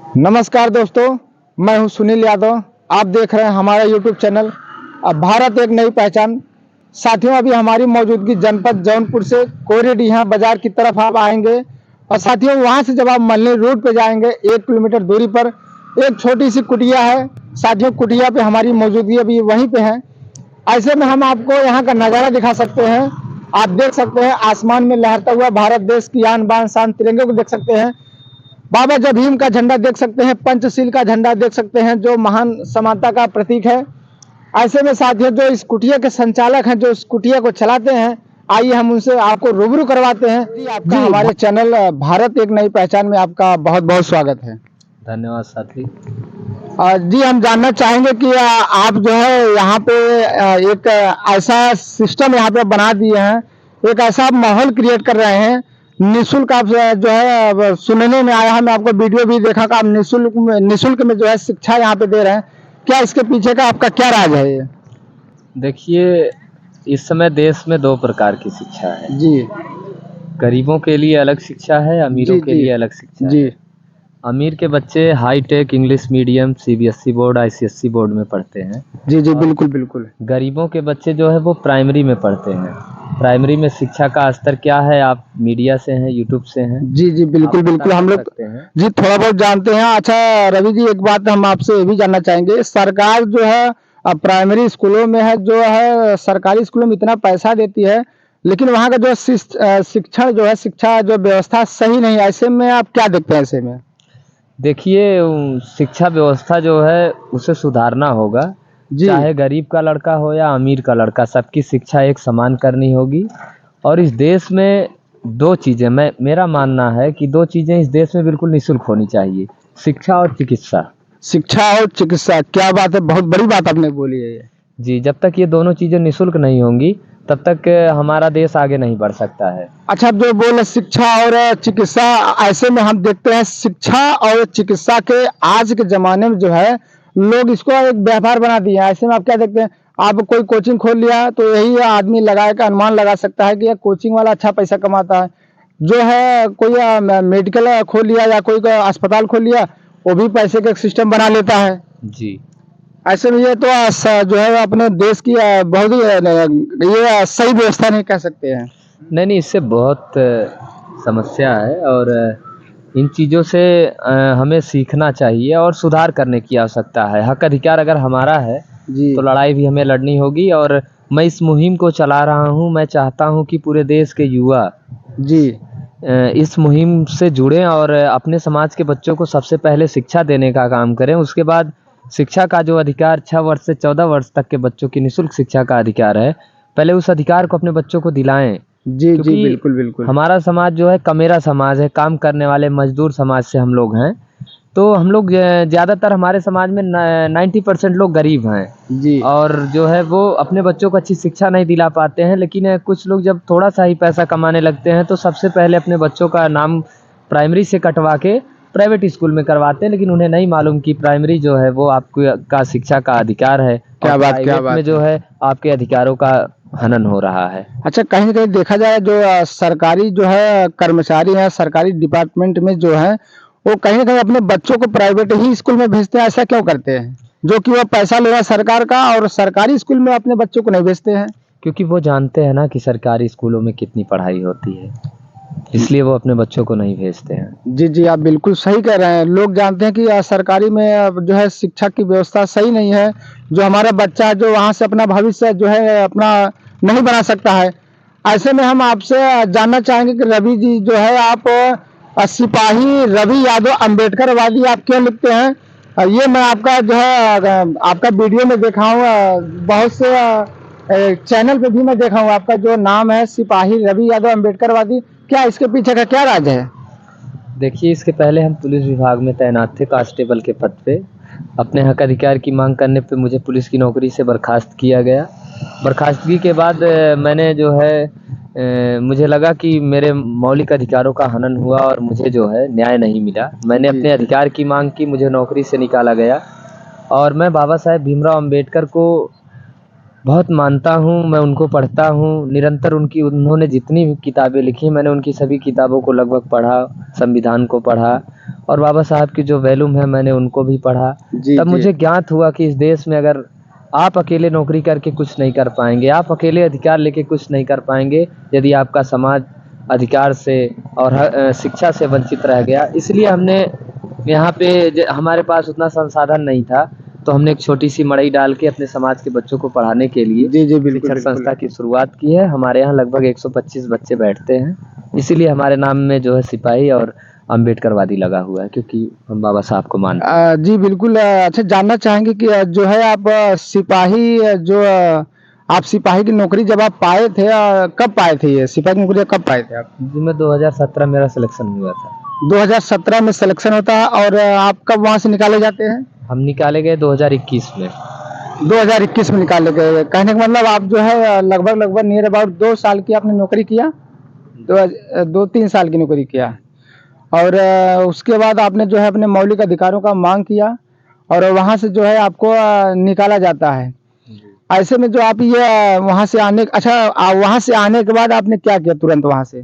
नमस्कार दोस्तों, मैं हूं सुनील यादव। आप देख रहे हैं हमारा यूट्यूब चैनल अब भारत एक नई पहचान। साथियों, अभी हमारी मौजूदगी जनपद जौनपुर से कोरेडीहा बाजार की तरफ आप आएंगे और साथियों वहां से जब आप मल्ली रोड पे जाएंगे 1 किलोमीटर दूरी पर एक छोटी सी कुटिया है। साथियों, कुटिया पे हमारी मौजूदगी अभी वहीं पे है। ऐसे में हम आपको यहाँ का नज़ारा दिखा सकते हैं। आप देख सकते हैं आसमान में लहरता हुआ भारत देश की आन बान शान तिरंगे को देख सकते हैं। बाबा जब भीम का झंडा देख सकते हैं, पंचशील का झंडा देख सकते हैं जो महान समानता का प्रतीक है। ऐसे में साथियों जो इस कुटिया के संचालक हैं, जो इस कुटिया को चलाते हैं, आइए हम उनसे आपको रूबरू करवाते हैं। जी, आपका हमारे चैनल भारत एक नई पहचान में आपका बहुत बहुत स्वागत है। धन्यवाद साथी। जी, हम जानना चाहेंगे कि आप जो है यहाँ पे एक ऐसा सिस्टम यहाँ पे बना दिए हैं, एक ऐसा माहौल क्रिएट कर रहे हैं। निःशुल्क आप जो है अब सुनने में आया है, मैं आपको वीडियो भी देखा कि आप निःशुल्क में जो है शिक्षा यहाँ पे दे रहे हैं। क्या इसके पीछे का आपका क्या राज है ये? देखिए, इस समय देश में दो प्रकार की शिक्षा है। जी गरीबों के लिए अलग शिक्षा है, अमीरों जी के जी लिए अलग शिक्षा जी है। अमीर के बच्चे hi tech English medium CBSE board ICSE board में पढ़ते हैं। जी जी, बिल्कुल बिल्कुल। गरीबों के बच्चे जो है वो प्राइमरी में पढ़ते हैं। प्राइमरी में शिक्षा का स्तर क्या है, आप मीडिया से हैं, यूट्यूब से हैं, जी जी, बिल्कुल आप पता बिल्कुल, हम कर लोग सकते हैं। जी थोड़ा बहुत जानते हैं। अच्छा रवि जी, एक बात हम आपसे ये भी जानना चाहेंगे, सरकार जो है प्राइमरी स्कूलों में है, जो है सरकारी स्कूलों में इतना पैसा देती है, लेकिन वहाँ का जो शिक्षण जो है, शिक्षा जो व्यवस्था सही नहीं है। ऐसे में आप क्या देखते हैं ऐसे में? देखिए, शिक्षा व्यवस्था जो है उसे सुधारना होगा। जी चाहे गरीब का लड़का हो या अमीर का लड़का, सबकी शिक्षा एक समान करनी होगी। और इस देश में दो चीज़ें, मेरा मानना है कि दो चीज़ें इस देश में बिल्कुल निःशुल्क होनी चाहिए, शिक्षा और चिकित्सा। शिक्षा और चिकित्सा, क्या बात है, बहुत बड़ी बात आपने बोली है ये। जी, जब तक ये दोनों चीज़ें निःशुल्क नहीं होंगी तब तक हमारा देश आगे नहीं बढ़ सकता है। अच्छा, आप जो बोले शिक्षा और चिकित्सा, ऐसे में हम देखते हैं शिक्षा और चिकित्सा के आज के जमाने में जो है लोग इसको एक व्यापार बना दिए हैं। ऐसे में आप क्या देखते हैं? आप कोई कोचिंग खोल लिया तो यही आदमी लगा के अनुमान लगा सकता है कि ये कोचिंग वाला अच्छा पैसा कमाता है। जो है कोई मेडिकल खोल लिया या कोई अस्पताल खोल लिया, वो भी पैसे का सिस्टम बना लेता है। जी, ऐसे में ये तो जो है अपने देश की बहुत ही ये सही व्यवस्था नहीं कह सकते हैं। नहीं, इससे बहुत समस्या है और इन चीज़ों से हमें सीखना चाहिए और सुधार करने की आवश्यकता है। हक अधिकार अगर हमारा है जी तो लड़ाई भी हमें लड़नी होगी। और मैं इस मुहिम को चला रहा हूँ। मैं चाहता हूँ कि पूरे देश के युवा जी इस मुहिम से जुड़ें और अपने समाज के बच्चों को सबसे पहले शिक्षा देने का काम करें। उसके बाद शिक्षा का जो अधिकार 6 वर्ष से 14 वर्ष तक के बच्चों की निःशुल्क शिक्षा का अधिकार है, पहले उस अधिकार को अपने बच्चों को दिलाएं। जी जी, क्योंकि बिल्कुल बिल्कुल। हमारा समाज जो है कमेरा समाज है, काम करने वाले मजदूर समाज से हम लोग हैं। तो हम लोग ज़्यादातर हमारे समाज में 90% लोग गरीब हैं जी और जो है वो अपने बच्चों को अच्छी शिक्षा नहीं दिला पाते हैं। लेकिन कुछ लोग जब थोड़ा सा ही पैसा कमाने लगते हैं तो सबसे पहले अपने बच्चों का नाम प्राइमरी से कटवा के प्राइवेट स्कूल में करवाते हैं। लेकिन उन्हें नहीं मालूम कि प्राइमरी जो है वो आपको का शिक्षा का अधिकार है क्या और बात, क्या प्राइवेट बात में जो है आपके अधिकारों का हनन हो रहा है। अच्छा, कहीं ना कहीं देखा जाए जो सरकारी जो है कर्मचारी हैं, सरकारी डिपार्टमेंट में जो है, वो कहीं ना कहीं अपने बच्चों को प्राइवेट ही स्कूल में भेजते हैं। ऐसा क्यों करते हैं? जो कि वो पैसा ले रहा है सरकार का, और सरकारी स्कूल में अपने बच्चों को नहीं भेजते हैं। क्योंकि वो जानते हैं ना कि सरकारी स्कूलों में कितनी पढ़ाई होती है, इसलिए वो अपने बच्चों को नहीं भेजते हैं। जी जी, आप बिल्कुल सही कह रहे हैं। लोग जानते हैं कि सरकारी में जो है शिक्षा की व्यवस्था सही नहीं है। जो हमारा बच्चा है जो वहाँ से अपना भविष्य जो है अपना नहीं बना सकता है। ऐसे में हम आपसे जानना चाहेंगे कि रवि जी जो है, आप सिपाही रवि यादव अम्बेडकरवादी आप क्यों लिखते हैं? ये मैं आपका जो है आपका वीडियो में देखा हूँ, बहुत से चैनल पे भी मैं देखा हूँ, आपका जो नाम है सिपाही रवि यादव अम्बेडकरवादी। क्या इसके पीछे का क्या राज है? देखिए, इसके पहले हम पुलिस विभाग में तैनात थे कांस्टेबल के पद पे। अपने हक अधिकार की मांग करने पे मुझे पुलिस की नौकरी से बर्खास्त किया गया। बर्खास्तगी के बाद मैंने जो है मुझे लगा कि मेरे मौलिक अधिकारों का हनन हुआ और मुझे जो है न्याय नहीं मिला। मैंने जी अपने अधिकार की मांग की, मुझे नौकरी से निकाला गया और मैं बाबा साहेब भीमराव अम्बेडकर को बहुत मानता हूँ, मैं उनको पढ़ता हूँ निरंतर। उन्होंने जितनी भी किताबें लिखी मैंने उनकी सभी किताबों को लगभग पढ़ा, संविधान को पढ़ा और बाबा साहब की जो वैल्यूम है मैंने उनको भी पढ़ा। जी तब जी। मुझे ज्ञात हुआ कि इस देश में अगर आप अकेले नौकरी करके कुछ नहीं कर पाएंगे, आप अकेले अधिकार लेके कुछ नहीं कर पाएंगे यदि आपका समाज अधिकार से और शिक्षा से वंचित रह गया। इसलिए हमने यहाँ पे हमारे पास उतना संसाधन नहीं था, तो हमने एक छोटी सी मड़ई डाल के अपने समाज के बच्चों को पढ़ाने के लिए जी जी, बिल्कुल शिक्षण बिल्कुल। संस्था की शुरुआत की है। हमारे यहाँ लगभग 125 बच्चे बैठते हैं, इसीलिए हमारे नाम में जो है सिपाही और अम्बेडकरवादी लगा हुआ है, क्योंकि हम बाबा साहब को मानते हैं। जी बिल्कुल। अच्छा, जानना चाहेंगे कि जो है आप सिपाही आप सिपाही की नौकरी जब आप पाए थे, कब पाए थे? ये सिपाही की नौकरी कब पाए थे आप? जी मैं 2017 मेरा सिलेक्शन हुआ था। 2017 में सिलेक्शन होता है और आप कब वहाँ से निकाले जाते हैं? हम निकाले गए 2021 में। 2021 में निकाले गए। कहने का मतलब आप जो है लगभग नियर अबाउट 2 साल की आपने नौकरी किया, 2-3 साल की नौकरी किया और उसके बाद आपने जो है अपने मौलिक अधिकारों का मांग किया और वहाँ से जो है आपको निकाला जाता है। ऐसे में जो आप ये वहाँ से आने वहाँ से आने के बाद आपने क्या किया तुरंत वहाँ से?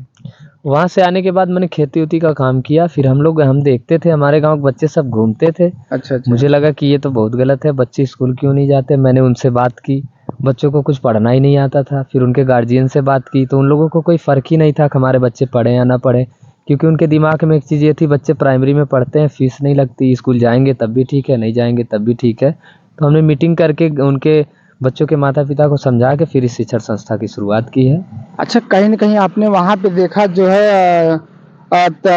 वहाँ से आने के बाद मैंने खेती उती का काम किया। फिर हम देखते थे हमारे गांव के बच्चे सब घूमते थे। अच्छा अच्छा। मुझे लगा कि ये तो बहुत गलत है, बच्चे स्कूल क्यों नहीं जाते। मैंने उनसे बात की, बच्चों को कुछ पढ़ना ही नहीं आता था। फिर उनके गार्जियन से बात की तो उन लोगों को कोई फ़र्क ही नहीं था कि हमारे बच्चे पढ़ें या ना पढ़ें, क्योंकि उनके दिमाग में एक चीज़ ये थी, बच्चे प्राइमरी में पढ़ते हैं, फीस नहीं लगती, स्कूल जाएंगे तब भी ठीक है, नहीं जाएंगे तब भी ठीक है। तो हमने मीटिंग करके उनके बच्चों के माता पिता को समझा के फिर इस शिक्षण संस्था की शुरुआत की है। अच्छा, कहीं न कहीं आपने वहाँ पे देखा जो है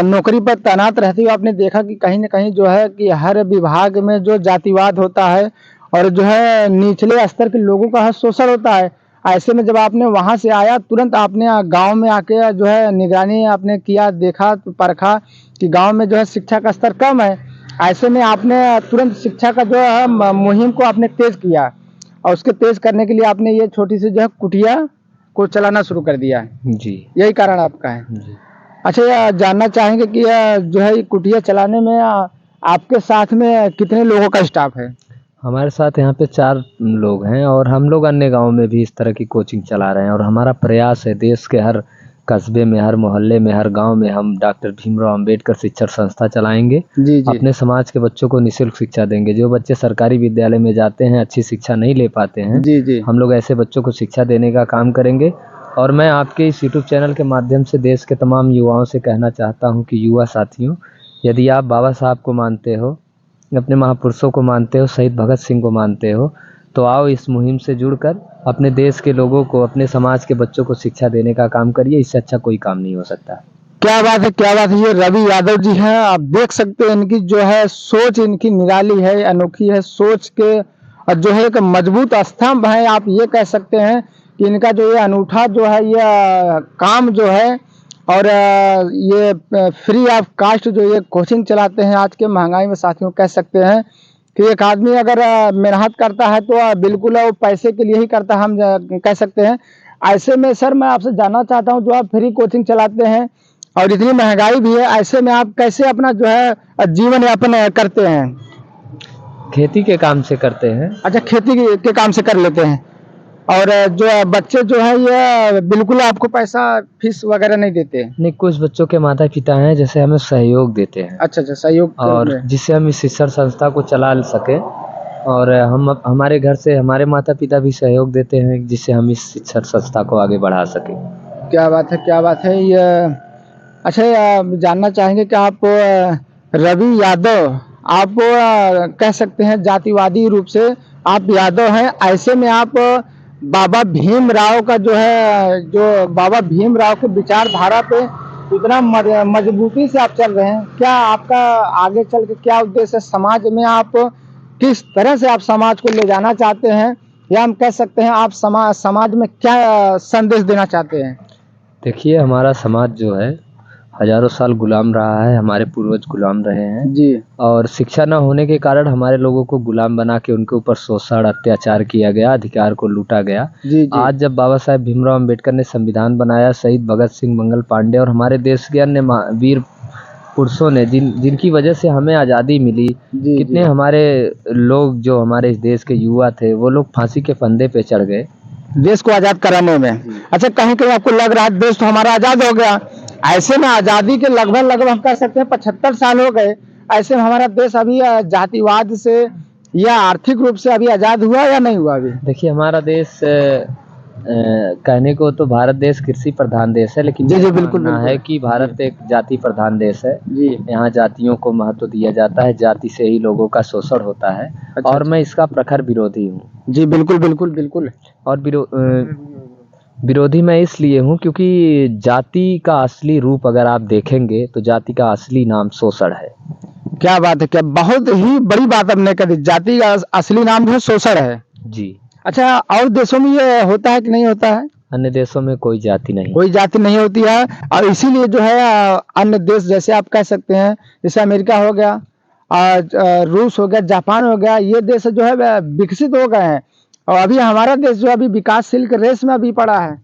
नौकरी पर तैनात रहते हुए आपने देखा कि कहीं न कहीं जो है कि हर विभाग में जो जातिवाद होता है और जो है निचले स्तर के लोगों का शोषण होता है। ऐसे में जब आपने वहाँ से आया तुरंत आपने गाँव में आके जो है निगरानी आपने किया, देखा, परखा कि गाँव में जो है शिक्षा का स्तर कम है। ऐसे में आपने तुरंत शिक्षा का जो है मुहिम को आपने तेज़ किया और उसके तेज़ करने के लिए आपने ये छोटी सी जो है कुटिया को चलाना शुरू कर दिया है। जी यही कारण आपका है। जी। अच्छा, ये जानना चाहेंगे कि जो है ये कुटिया चलाने में आपके साथ में कितने लोगों का स्टाफ है? हमारे साथ यहाँ पे 4 लोग हैं और हम लोग अन्य गाँव में भी इस तरह की कोचिंग चला रहे हैं और हमारा प्रयास है देश के हर कस्बे में, हर मोहल्ले में, हर गाँव में हम डॉक्टर भीमराव अंबेडकर शिक्षण संस्था चलाएंगे। जी जी। अपने समाज के बच्चों को निःशुल्क शिक्षा देंगे। जो बच्चे सरकारी विद्यालय में जाते हैं, अच्छी शिक्षा नहीं ले पाते हैं, जी जी। हम लोग ऐसे बच्चों को शिक्षा देने का काम करेंगे। और मैं आपके इस यूट्यूब चैनल के माध्यम से देश के तमाम युवाओं से कहना चाहता हूँ कि युवा साथियों, यदि आप बाबा साहब को मानते हो, अपने महापुरुषों को मानते हो, शहीद भगत सिंह को मानते हो, तो आओ इस मुहिम से जुड़कर अपने देश के लोगों को, अपने समाज के बच्चों को शिक्षा देने का काम करिए। इससे अच्छा कोई काम नहीं हो सकता। क्या बात है, क्या बात है। ये रवि यादव जी हैं, आप देख सकते हैं इनकी जो है सोच इनकी निराली है, अनोखी है। सोच के और जो है एक मजबूत स्तंभ है, आप ये कह सकते हैं कि इनका जो ये अनूठा जो है ये काम जो है और ये फ्री ऑफ कास्ट जो ये कोचिंग चलाते हैं आज के महंगाई में साथियों, कह सकते हैं कि एक आदमी अगर मेहनत करता है तो बिल्कुल वो पैसे के लिए ही करता है, हम कह सकते हैं। ऐसे में सर मैं आपसे जानना चाहता हूँ, जो आप फ्री कोचिंग चलाते हैं और इतनी महंगाई भी है, ऐसे में आप कैसे अपना जो है जीवन यापन करते हैं? खेती के काम से करते हैं। अच्छा, खेती के काम से कर लेते हैं और जो बच्चे जो है ये बिल्कुल आपको पैसा फीस वगैरह नहीं देते? नहीं, कुछ बच्चों के माता पिता हैं जैसे हमें सहयोग देते हैं अच्छा अच्छा, सहयोग के रूप और में। जिससे हम इस शिक्षण संस्था को चला सके। और हमारे घर से हमारे माता पिता भी सहयोग देते हैं जिससे हम इस शिक्षण संस्था को आगे बढ़ा सकें। क्या बात है, क्या बात है। ये अच्छा, जानना चाहेंगे कि आप रवि यादव, आप कह सकते हैं जातिवादी रूप से आप यादव हैं। ऐसे में आप बाबा भीमराव का जो है, जो बाबा भीमराव के विचारधारा पे इतना मजबूती से आप चल रहे हैं, क्या आपका आगे चल के क्या उद्देश्य है? समाज में आप किस तरह से आप समाज को ले जाना चाहते हैं, या हम कह सकते हैं आप समाज में क्या संदेश देना चाहते हैं? देखिए, हमारा समाज जो है हजारों साल गुलाम रहा है, हमारे पूर्वज गुलाम रहे हैं जी और शिक्षा न होने के कारण हमारे लोगों को गुलाम बना के उनके ऊपर शोषण, अत्याचार किया गया, अधिकार को लूटा गया। जी जी। आज जब बाबा साहेब भीमराव अंबेडकर ने संविधान बनाया, शहीद भगत सिंह, मंगल पांडे और हमारे देश के अन्य वीर पुरुषों ने जिनकी वजह से हमें आज़ादी मिली, जी कितने जी। हमारे लोग जो हमारे इस देश के युवा थे वो लोग फांसी के फंदे पे चढ़ गए। देश को आजाद कराने में। अच्छा, कहीं कहीं आपको लग रहा है देश तो हमारा आजाद हो गया, ऐसे में आजादी के लगभग हम कह सकते हैं 75 साल हो गए, ऐसे में हमारा देश अभी जातिवाद से या आर्थिक रूप से अभी आजाद हुआ या नहीं हुआ अभी? देखिए, हमारा देश कहने को तो भारत देश कृषि प्रधान देश है, लेकिन जी, जी, मेरा बिल्कुल, मानना बिल्कुल। है कि भारत एक जाति प्रधान देश है। जी। यहाँ जातियों को महत्व दिया जाता है, जाति से ही लोगों का शोषण होता है। अच्छा, और अच्छा। मैं इसका प्रखर विरोधी हूँ। जी, बिल्कुल, बिल्कुल, बिल्कुल। और विरोधी मैं इसलिए हूँ क्योंकि जाति का असली रूप अगर आप देखेंगे तो जाति का असली नाम शोषण है। क्या बात है, क्या बहुत ही बड़ी बात आपने कह दी। जाति का असली नाम जो है शोषण है। जी। अच्छा, और देशों में ये होता है कि नहीं होता है? अन्य देशों में कोई जाति नहीं। कोई जाति नहीं होती है, और इसीलिए जो है अन्य देश जैसे आप कह सकते हैं, जैसे अमेरिका हो गया, रूस हो गया, जापान हो गया, ये देश जो है विकसित हो गए हैं, और अभी हमारा देश जो है अभी विकासशील के रेस में अभी पड़ा है।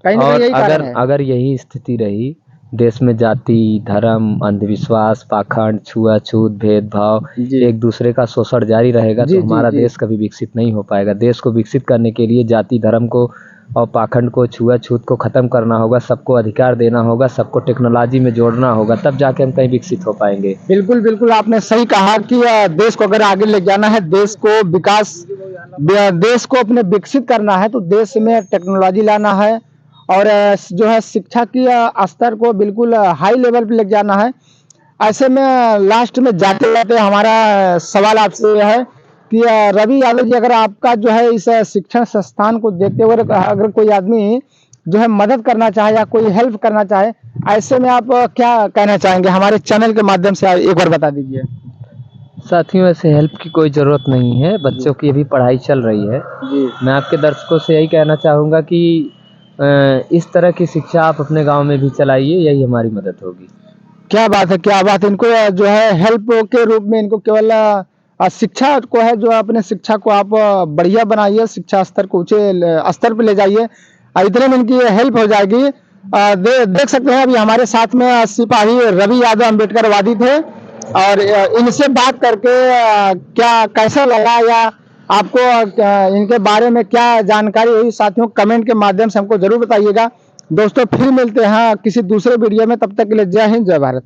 कहीं ना कहीं और यही कारण है। अगर यही स्थिति रही देश में, जाति, धर्म, अंधविश्वास, पाखंड, छुआछूत, भेदभाव, जी। एक दूसरे का शोषण जारी रहेगा जी, तो जी, हमारा जी। देश कभी विकसित नहीं हो पाएगा। देश को विकसित करने के लिए जाति, धर्म को और पाखंड को, छुआछूत को खत्म करना होगा, सबको अधिकार देना होगा, सबको टेक्नोलॉजी में जोड़ना होगा, तब जाके हम कहीं विकसित हो पाएंगे। बिल्कुल, बिल्कुल, आपने सही कहा कि देश को अगर आगे ले जाना है, देश को देश को अपने विकसित करना है, तो देश में टेक्नोलॉजी लाना है, और जो है शिक्षा की स्तर को बिल्कुल हाई लेवल पे ले जाना है। ऐसे में लास्ट में जाते जाते हमारा सवाल आपसे यह है कि रवि यादव जी, अगर आपका जो है इस शिक्षण संस्थान को देखते हुए अगर कोई आदमी जो है मदद करना चाहे या कोई हेल्प करना चाहे, ऐसे में आप क्या कहना चाहेंगे? हमारे चैनल के माध्यम से एक बार बता दीजिए। साथियों, ऐसे हेल्प की कोई ज़रूरत नहीं है, बच्चों की अभी पढ़ाई चल रही है। जी। मैं आपके दर्शकों से यही कहना चाहूँगा कि इस तरह की शिक्षा आप अपने गांव में भी चलाइए, यही हमारी मदद होगी। क्या बात है, क्या बात है। इनको जो है हेल्प के रूप में इनको केवल शिक्षा को है, जो अपने शिक्षा को आप बढ़िया बनाइए, शिक्षा स्तर को ऊंचे स्तर पर ले जाइए, इतने में इनकी हेल्प हो जाएगी। देख सकते हैं अभी हमारे साथ में सिपाही रवि यादव अम्बेडकरवादी थे, और इनसे बात करके क्या कैसा लगा, या आपको इनके बारे में क्या जानकारी हुई, साथियों कमेंट के माध्यम से हमको जरूर बताइएगा। दोस्तों, फिर मिलते हैं किसी दूसरे वीडियो में, तब तक के लिए जय हिंद, जय भारत।